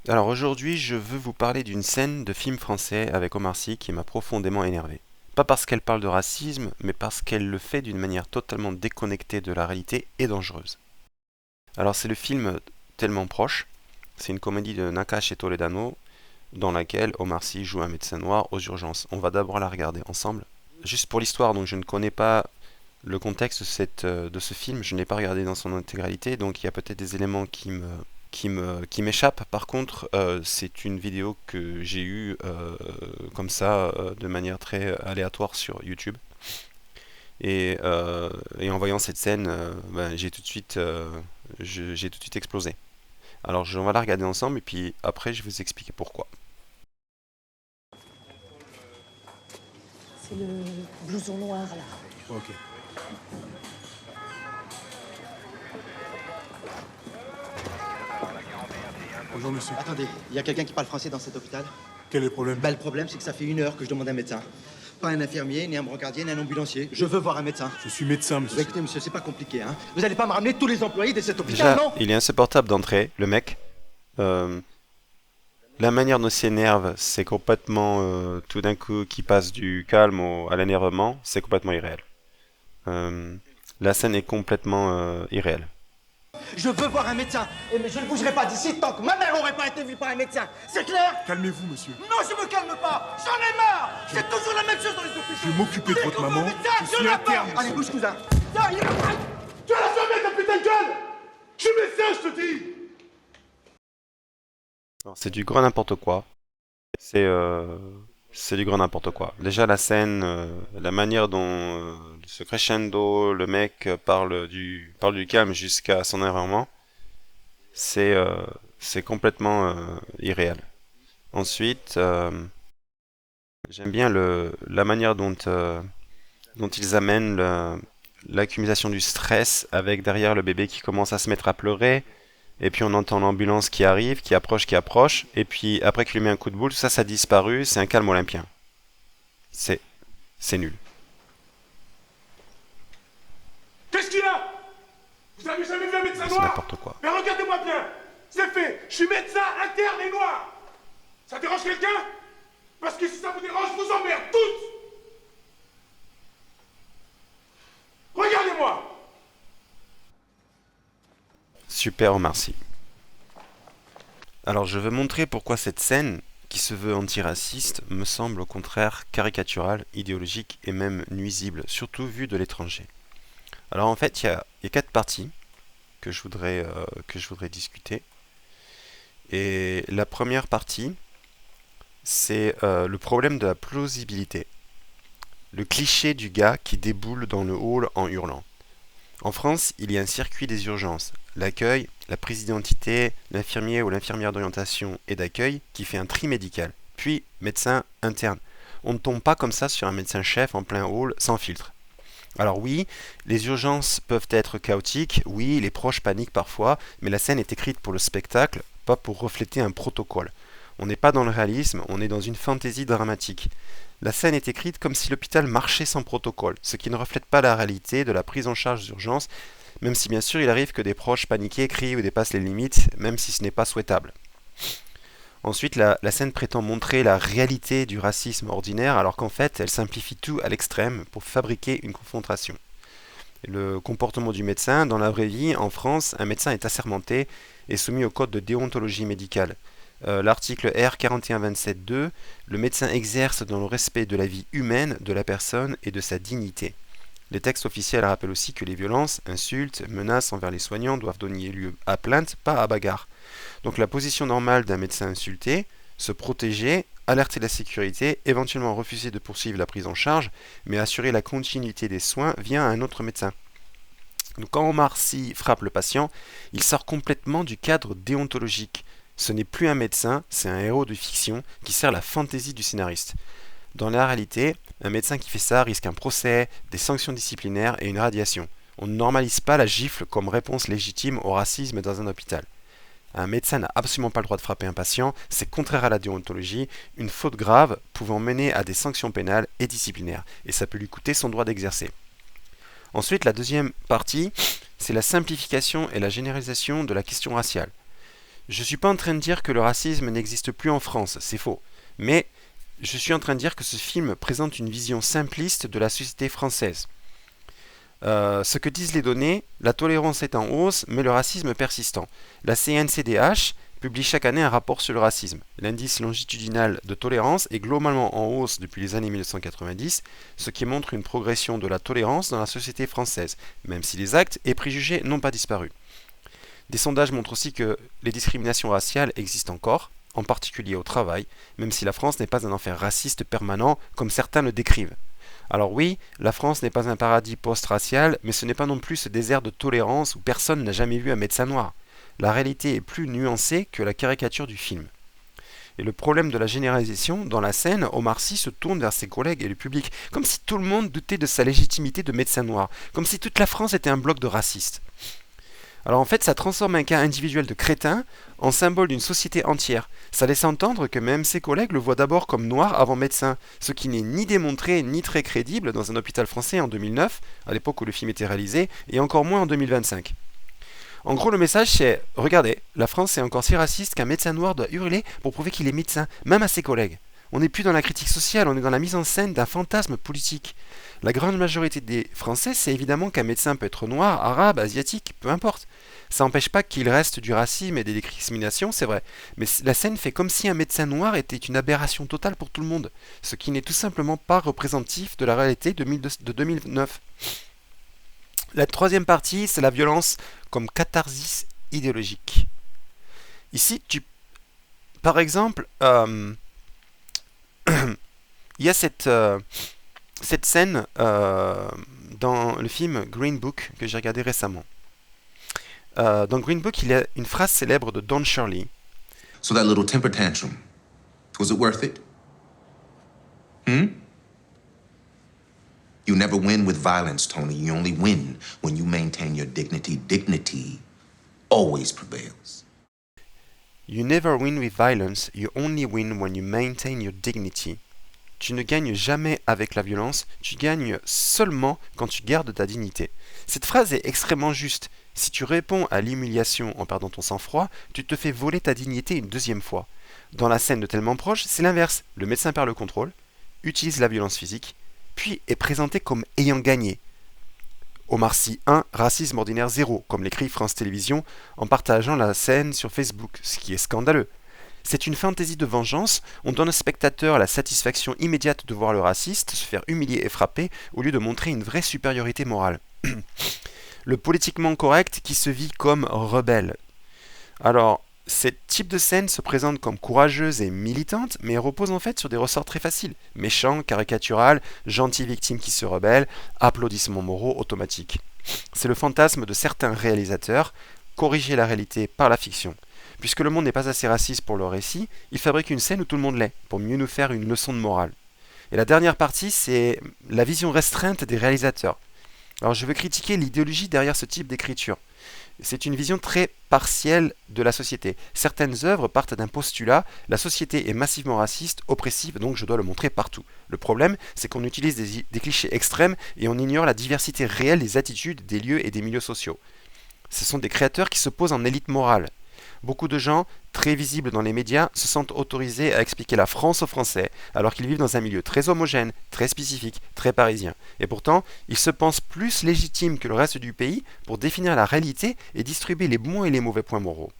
Alors aujourd'hui, je veux vous parler d'une scène de film français avec Omar Sy qui m'a profondément énervé. Pas parce qu'elle parle de racisme, mais parce qu'elle le fait d'une manière totalement déconnectée de la réalité et dangereuse. Alors c'est le film Tellement proche, c'est une comédie de Nakache et Toledano dans laquelle Omar Sy joue un médecin noir aux urgences. On va d'abord la regarder ensemble. Juste pour l'histoire, donc je ne connais pas le contexte de ce film, je ne l'ai pas regardé dans son intégralité, donc il y a peut-être des éléments qui m'échappent. Par contre, c'est une vidéo que j'ai eue comme ça, de manière très aléatoire sur YouTube. Et en voyant cette scène, ben, j'ai tout de suite explosé. Alors, on va la regarder ensemble et puis après, je vais vous expliquer pourquoi. C'est le blouson noir, là. Ok. Bonjour monsieur. Attendez, il y a quelqu'un qui parle français dans cet hôpital? Quel est le problème? Bah, le problème, c'est que ça fait 1 heure que je demande un médecin. Pas un infirmier, ni un brocardien, ni un ambulancier. Je veux voir un médecin. Je suis médecin, Bah, monsieur. écoutez, monsieur, c'est pas compliqué, hein. Vous allez pas me ramener tous les employés de cet Déjà, hôpital, non? il est insupportable d'entrée, le mec. Euh, la manière dont il s'énerve, c'est complètement tout d'un coup qui passe du calme à l'énervement, c'est complètement irréel. Euh, la scène est complètement irréelle. Je veux voir un médecin. Et mais je ne bougerai pas d'ici tant que ma mère aurait pas été vue par un médecin. C'est clair? Calmez-vous, monsieur. Non, je me calme pas. J'en ai marre. C'est toujours la même chose dans les hôpitaux. Je vais m'occuper de votre maman. Je suis J'en ai interne, marre. Allez, monsieur. bouge, cousin. Ça, il est pas. Tu as la fermer ta putain de gueule! Je suis médecin, je te dis! Alors, c'est du grand n'importe quoi. C'est euh, c'est du grand n'importe quoi. Déjà la scène, la manière dont ce crescendo, le mec parle du calme jusqu'à son énervement, c'est euh, c'est complètement irréel. Ensuite, j'aime bien la manière dont ils amènent l'accumulation du stress avec derrière le bébé qui commence à se mettre à pleurer. Et puis on entend l'ambulance qui arrive, qui approche. Et puis après qu'il lui met un coup de boule, tout ça, ça a disparu. C'est un calme olympien. C'est, c'est nul. Qu'est-ce qu'il y a? Vous avez jamais vu un médecin C'est noir? n'importe quoi. Mais regardez-moi bien! C'est fait! Je suis médecin interne et noir! Ça dérange quelqu'un? Parce que si ça vous dérange, je vous emmerde toutes! Regardez-moi! Super Omar Sy. Alors je veux montrer pourquoi cette scène, qui se veut antiraciste, me semble au contraire caricaturale, idéologique et même nuisible, surtout vue de l'étranger. Alors en fait, il y a quatre parties que je voudrais discuter. Et la première partie, c'est le problème de la plausibilité. Le cliché du gars qui déboule dans le hall en hurlant. En France, il y a un circuit des urgences. L'accueil, la prise d'identité, l'infirmier ou l'infirmière d'orientation et d'accueil qui fait un tri médical. Puis, médecin interne. On ne tombe pas comme ça sur un médecin-chef en plein hall sans filtre. Alors oui, les urgences peuvent être chaotiques, oui, les proches paniquent parfois, mais la scène est écrite pour le spectacle, pas pour refléter un protocole. On n'est pas dans le réalisme, on est dans une fantaisie dramatique. La scène est écrite comme si l'hôpital marchait sans protocole, ce qui ne reflète pas la réalité de la prise en charge d'urgence, même si bien sûr il arrive que des proches paniqués crient ou dépassent les limites, même si ce n'est pas souhaitable. Ensuite, la scène prétend montrer la réalité du racisme ordinaire, alors qu'en fait, elle simplifie tout à l'extrême pour fabriquer une confrontation. Le comportement du médecin, dans la vraie vie, en France, un médecin est assermenté et soumis au code de déontologie médicale. L'article R 4127.2, le médecin exerce dans le respect de la vie humaine de la personne et de sa dignité. Les textes officiels rappellent aussi que les violences, insultes, menaces envers les soignants doivent donner lieu à plainte, pas à bagarre. Donc la position normale d'un médecin insulté, se protéger, alerter la sécurité, éventuellement refuser de poursuivre la prise en charge, mais assurer la continuité des soins via un autre médecin. Donc quand Omar Sy frappe le patient, il sort complètement du cadre déontologique. Ce n'est plus un médecin, c'est un héros de fiction qui sert la fantaisie du scénariste. Dans la réalité, un médecin qui fait ça risque un procès, des sanctions disciplinaires et une radiation. On ne normalise pas la gifle comme réponse légitime au racisme dans un hôpital. Un médecin n'a absolument pas le droit de frapper un patient, c'est contraire à la déontologie, une faute grave pouvant mener à des sanctions pénales et disciplinaires, et ça peut lui coûter son droit d'exercer. Ensuite, la deuxième partie, c'est la simplification et la généralisation de la question raciale. Je suis pas en train de dire que le racisme n'existe plus en France, c'est faux. Mais je suis en train de dire que ce film présente une vision simpliste de la société française. Ce que disent les données, la tolérance est en hausse, mais le racisme persistant. La CNCDH publie chaque année un rapport sur le racisme. L'indice longitudinal de tolérance est globalement en hausse depuis les années 1990, ce qui montre une progression de la tolérance dans la société française, même si les actes et préjugés n'ont pas disparu. Des sondages montrent aussi que les discriminations raciales existent encore, en particulier au travail, même si la France n'est pas un enfer raciste permanent comme certains le décrivent. Alors oui, la France n'est pas un paradis post-racial, mais ce n'est pas non plus ce désert de tolérance où personne n'a jamais vu un médecin noir. La réalité est plus nuancée que la caricature du film. Et le problème de la généralisation, dans la scène, Omar Sy se tourne vers ses collègues et le public, comme si tout le monde doutait de sa légitimité de médecin noir, comme si toute la France était un bloc de racistes. Alors en fait, ça transforme un cas individuel de crétin en symbole d'une société entière. Ça laisse entendre que même ses collègues le voient d'abord comme noir avant médecin, ce qui n'est ni démontré ni très crédible dans un hôpital français en 2009, à l'époque où le film était réalisé, et encore moins en 2025. En gros, le message c'est, regardez, la France est encore si raciste qu'un médecin noir doit hurler pour prouver qu'il est médecin, même à ses collègues. On n'est plus dans la critique sociale, on est dans la mise en scène d'un fantasme politique. La grande majorité des Français sait évidemment qu'un médecin peut être noir, arabe, asiatique, peu importe. Ça n'empêche pas qu'il reste du racisme et des discriminations, c'est vrai. Mais la scène fait comme si un médecin noir était une aberration totale pour tout le monde, ce qui n'est tout simplement pas représentatif de la réalité de 2009. La troisième partie, c'est la violence comme catharsis idéologique. Ici, par exemple, il y a cette scène dans le film Green Book que j'ai regardé récemment. Dans Green Book, il y a une phrase célèbre de Don Shirley. So that little temper tantrum, was it worth it? You never win with violence, Tony. You only win when you maintain your dignity. Dignity always prevails. You never win with violence, you only win when you maintain your dignity. Tu ne gagnes jamais avec la violence, tu gagnes seulement quand tu gardes ta dignité. Cette phrase est extrêmement juste. Si tu réponds à l'humiliation en perdant ton sang-froid, tu te fais voler ta dignité une deuxième fois. Dans la scène de Tellement proche, c'est l'inverse. Le médecin perd le contrôle, utilise la violence physique, puis est présenté comme ayant gagné. Omar Sy 1, racisme ordinaire 0, comme l'écrit France Télévisions en partageant la scène sur Facebook, ce qui est scandaleux. C'est une fantaisie de vengeance, on donne au spectateur la satisfaction immédiate de voir le raciste se faire humilier et frapper au lieu de montrer une vraie supériorité morale. Le politiquement correct qui se vit comme rebelle. Alors, ce type de scène se présente comme courageuse et militante, mais repose en fait sur des ressorts très faciles. Méchant, caricatural, gentil victime qui se rebelle, applaudissements moraux automatiques. C'est le fantasme de certains réalisateurs, corriger la réalité par la fiction. Puisque le monde n'est pas assez raciste pour le récit, ils fabriquent une scène où tout le monde l'est, pour mieux nous faire une leçon de morale. Et la dernière partie, c'est la vision restreinte des réalisateurs. Alors je veux critiquer l'idéologie derrière ce type d'écriture. C'est une vision très partielle de la société. Certaines œuvres partent d'un postulat, la société est massivement raciste, oppressive, donc je dois le montrer partout. Le problème, c'est qu'on utilise des clichés extrêmes et on ignore la diversité réelle des attitudes, des lieux et des milieux sociaux. Ce sont des créateurs qui se posent en élite morale. Beaucoup de gens, très visibles dans les médias, se sentent autorisés à expliquer la France aux Français, alors qu'ils vivent dans un milieu très homogène, très spécifique, très parisien. Et pourtant, ils se pensent plus légitimes que le reste du pays pour définir la réalité et distribuer les bons et les mauvais points moraux.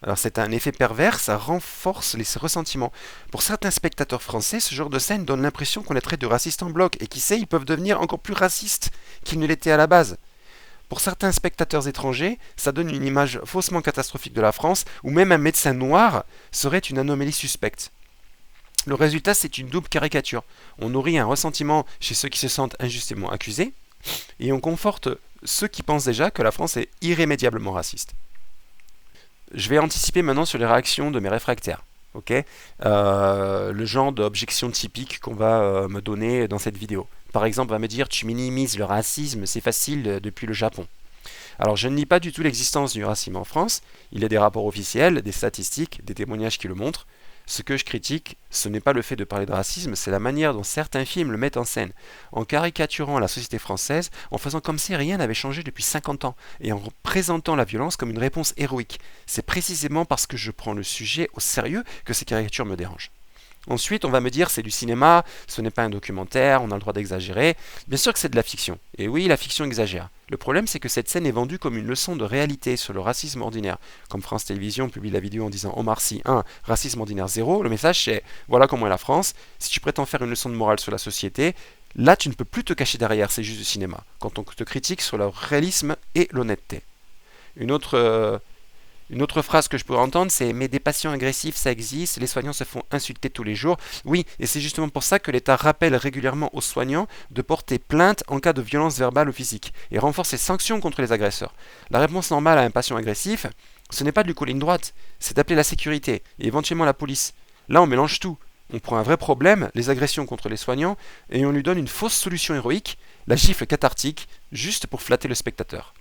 Alors c'est un effet pervers, ça renforce les ressentiments. Pour certains spectateurs français, ce genre de scène donne l'impression qu'on est traité de racistes en bloc, et qui sait, ils peuvent devenir encore plus racistes qu'ils ne l'étaient à la base. Pour certains spectateurs étrangers, ça donne une image faussement catastrophique de la France, où même un médecin noir serait une anomalie suspecte. Le résultat, c'est une double caricature. On nourrit un ressentiment chez ceux qui se sentent injustement accusés, et on conforte ceux qui pensent déjà que la France est irrémédiablement raciste. Je vais anticiper maintenant sur les réactions de mes réfractaires. Le genre d'objection typique qu'on va me donner dans cette vidéo. Par exemple, on va me dire « tu minimises le racisme, c'est facile depuis le Japon ». Alors je ne nie pas du tout l'existence du racisme en France, il y a des rapports officiels, des statistiques, des témoignages qui le montrent. Ce que je critique, ce n'est pas le fait de parler de racisme, c'est la manière dont certains films le mettent en scène, en caricaturant la société française, en faisant comme si rien n'avait changé depuis 50 ans, et en présentant la violence comme une réponse héroïque. C'est précisément parce que je prends le sujet au sérieux que ces caricatures me dérangent. Ensuite, on va me dire c'est du cinéma, ce n'est pas un documentaire, on a le droit d'exagérer. Bien sûr que c'est de la fiction. Et oui, la fiction exagère. Le problème, c'est que cette scène est vendue comme une leçon de réalité sur le racisme ordinaire. Comme France Télévisions publie la vidéo en disant Omar Sy 1, racisme ordinaire 0, le message c'est voilà comment est la France. Si tu prétends faire une leçon de morale sur la société, là tu ne peux plus te cacher derrière, c'est juste du cinéma. Quand on te critique sur le réalisme et l'honnêteté. Une autre phrase que je pourrais entendre, c'est « Mais des patients agressifs, ça existe, les soignants se font insulter tous les jours. » Oui, et c'est justement pour ça que l'État rappelle régulièrement aux soignants de porter plainte en cas de violence verbale ou physique, et renforce les sanctions contre les agresseurs. La réponse normale à un patient agressif, ce n'est pas de lui coller une droite, c'est d'appeler la sécurité, et éventuellement la police. Là, on mélange tout. On prend un vrai problème, les agressions contre les soignants, et on lui donne une fausse solution héroïque, la gifle cathartique, juste pour flatter le spectateur.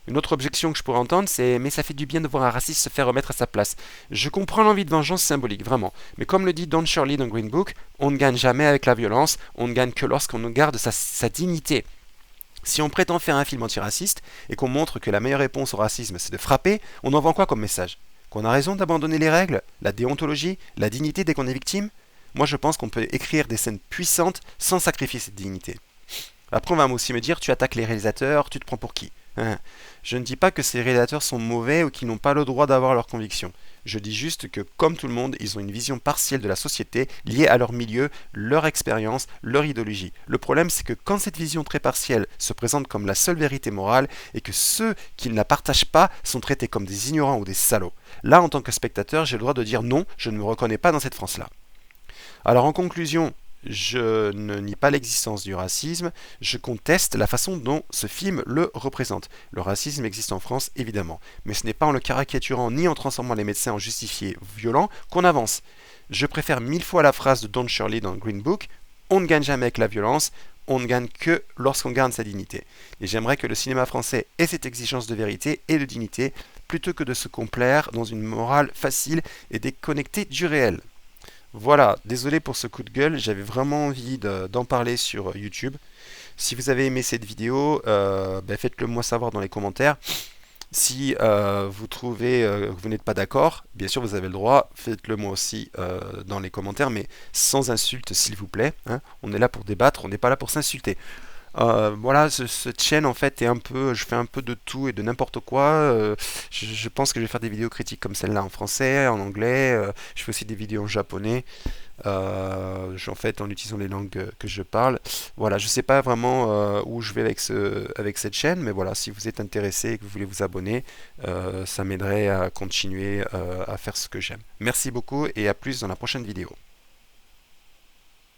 Une autre objection que je pourrais entendre, c'est « Mais ça fait du bien de voir un raciste se faire remettre à sa place. » Je comprends l'envie de vengeance symbolique, vraiment. Mais comme le dit Don Shirley dans Green Book, on ne gagne jamais avec la violence, on ne gagne que lorsqu'on garde sa dignité. Si on prétend faire un film antiraciste et qu'on montre que la meilleure réponse au racisme c'est de frapper, on envoie quoi comme message? Qu'on a raison d'abandonner les règles, la déontologie, la dignité dès qu'on est victime? Moi je pense qu'on peut écrire des scènes puissantes sans sacrifier cette dignité. Après on va aussi me dire « Tu attaques les réalisateurs, tu te prends pour qui ?» Je ne dis pas que ces réalisateurs sont mauvais ou qu'ils n'ont pas le droit d'avoir leurs convictions. Je dis juste que, comme tout le monde, ils ont une vision partielle de la société liée à leur milieu, leur expérience, leur idéologie. Le problème, c'est que quand cette vision très partielle se présente comme la seule vérité morale et que ceux qui ne la partagent pas sont traités comme des ignorants ou des salauds. Là, en tant que spectateur, j'ai le droit de dire non, je ne me reconnais pas dans cette France-là. Alors, en conclusion, je ne nie pas l'existence du racisme, je conteste la façon dont ce film le représente. Le racisme existe en France, évidemment, mais ce n'est pas en le caricaturant ni en transformant les médecins en justiciers violents qu'on avance. Je préfère 1000 fois la phrase de Don Shirley dans Green Book, « On ne gagne jamais avec la violence, on ne gagne que lorsqu'on garde sa dignité. » Et j'aimerais que le cinéma français ait cette exigence de vérité et de dignité, plutôt que de se complaire dans une morale facile et déconnectée du réel. Voilà, désolé pour ce coup de gueule, j'avais vraiment envie d'en parler sur YouTube. Si vous avez aimé cette vidéo, faites-le moi savoir dans les commentaires. Si vous trouvez que vous n'êtes pas d'accord, bien sûr vous avez le droit, faites-le moi aussi dans les commentaires, mais sans insulte s'il vous plaît. Hein. On est là pour débattre, on n'est pas là pour s'insulter. Voilà, cette chaîne en fait est un peu, je fais un peu de tout et de n'importe quoi. Je pense que je vais faire des vidéos critiques comme celle-là en français, en anglais. Je fais aussi des vidéos en japonais. En fait, en utilisant les langues que je parle. Voilà, je sais pas vraiment où je vais avec cette chaîne, mais voilà, si vous êtes intéressé et que vous voulez vous abonner, ça m'aiderait à continuer à faire ce que j'aime. Merci beaucoup et à plus dans la prochaine vidéo.